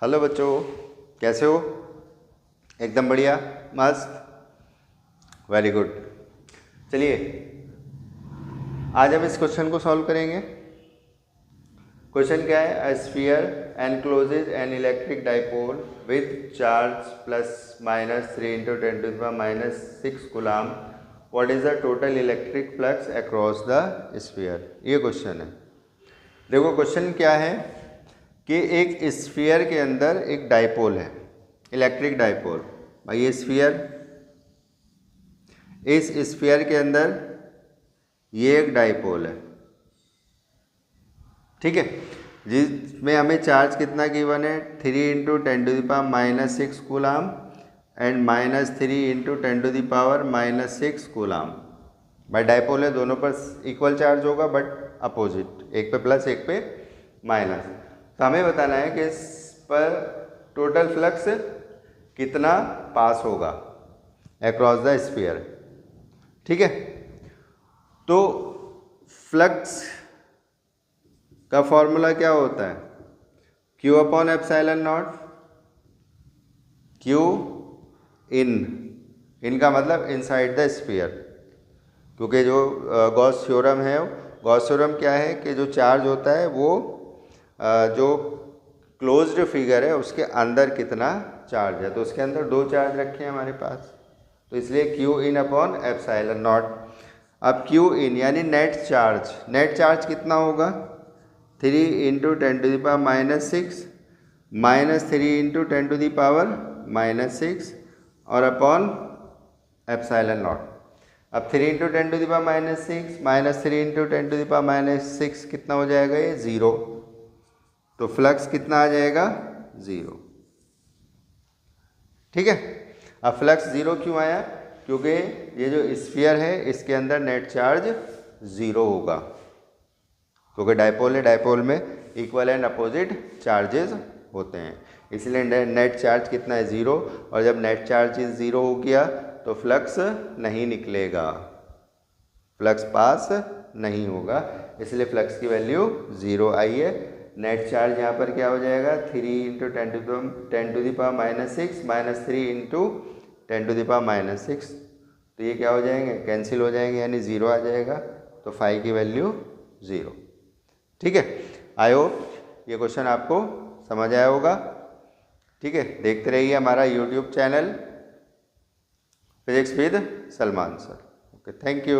Hello बच्चों, कैसे हो? एकदम बढ़िया, मस्त, वेरी गुड। चलिए आज हम इस क्वेश्चन को सॉल्व करेंगे। क्वेश्चन क्या है? A sphere encloses an electric dipole with charge plus minus 3 into 10⁻⁶ coulomb. What is the total electric flux across the sphere? ये क्वेश्चन है। देखो क्वेश्चन क्या है कि एक स्फीयर के अंदर एक डाइपोल है, इलेक्ट्रिक डाइपोल। भाई ये स्फीयर, इस स्फीयर के अंदर ये एक डाइपोल है, ठीक है, जिसमें हमें चार्ज कितना गिवन है? 3 into 10⁻⁻⁶ coulomb and -3 into 10⁻⁻⁶ coulomb. भाई डाइपोल है, दोनों पर इक्वल चार्ज होगा बट अपोजिट, एक पे प्लस एक पे माइनस। तो हमें बताना है कि इस पर टोटल फ्लक्स कितना पास होगा अक्रॉस द स्फीयर, ठीक है। तो फ्लक्स का फॉर्मूला क्या होता है? Q upon epsilon not. Q इनका मतलब इनसाइड द स्फीयर, क्योंकि जो गॉस थ्योरम है, गॉस थ्योरम क्या है कि जो चार्ज होता है वो जो क्लोज्ड फिगर है उसके अंदर कितना चार्ज है, तो उसके अंदर दो चार्ज रखे हैं हमारे पास, तो इसलिए Q in upon epsilon not. अब Q इन यानी नेट चार्ज कितना होगा? 3 इंटू 10⁻⁻⁶ -3 इंटू 10⁻⁻⁶ और अपॉन एप्सिलॉन नॉट। अब 3 इंटू 10⁻⁻⁶ -3 इंटू 10⁻⁻⁶ कितना हो जाएगा? ये 0। तो फ्लक्स कितना आ जाएगा? 0, ठीक है। अब फ्लक्स 0 क्यों आया? क्योंकि ये जो स्फीयर है इसके अंदर नेट चार्ज 0 होगा, क्योंकि डाइपोल है, डाइपोल में इक्वल एंड अपोजिट चार्जेस होते हैं, इसलिए नेट चार्ज कितना है? 0। और जब नेट चार्ज 0 हो गया तो फ्लक्स नहीं निकलेगा, फ्लक्स पास नहीं होगा, इसलिए फ्लक्स की वैल्यू 0 आई है। नेट चार्ज यहाँ पर क्या हो जाएगा? 3 इंटू 10⁻⁻⁶ -3 इंटू 10⁻⁻⁶, तो ये क्या हो जाएंगे? कैंसिल हो जाएंगे, यानी 0 आ जाएगा, तो फाई की वैल्यू 0, ठीक है। आई होप ये क्वेश्चन आपको समझ आया होगा, ठीक है। देखते रहिए हमारा YouTube channel physics with Salman sir. Okay, thank you.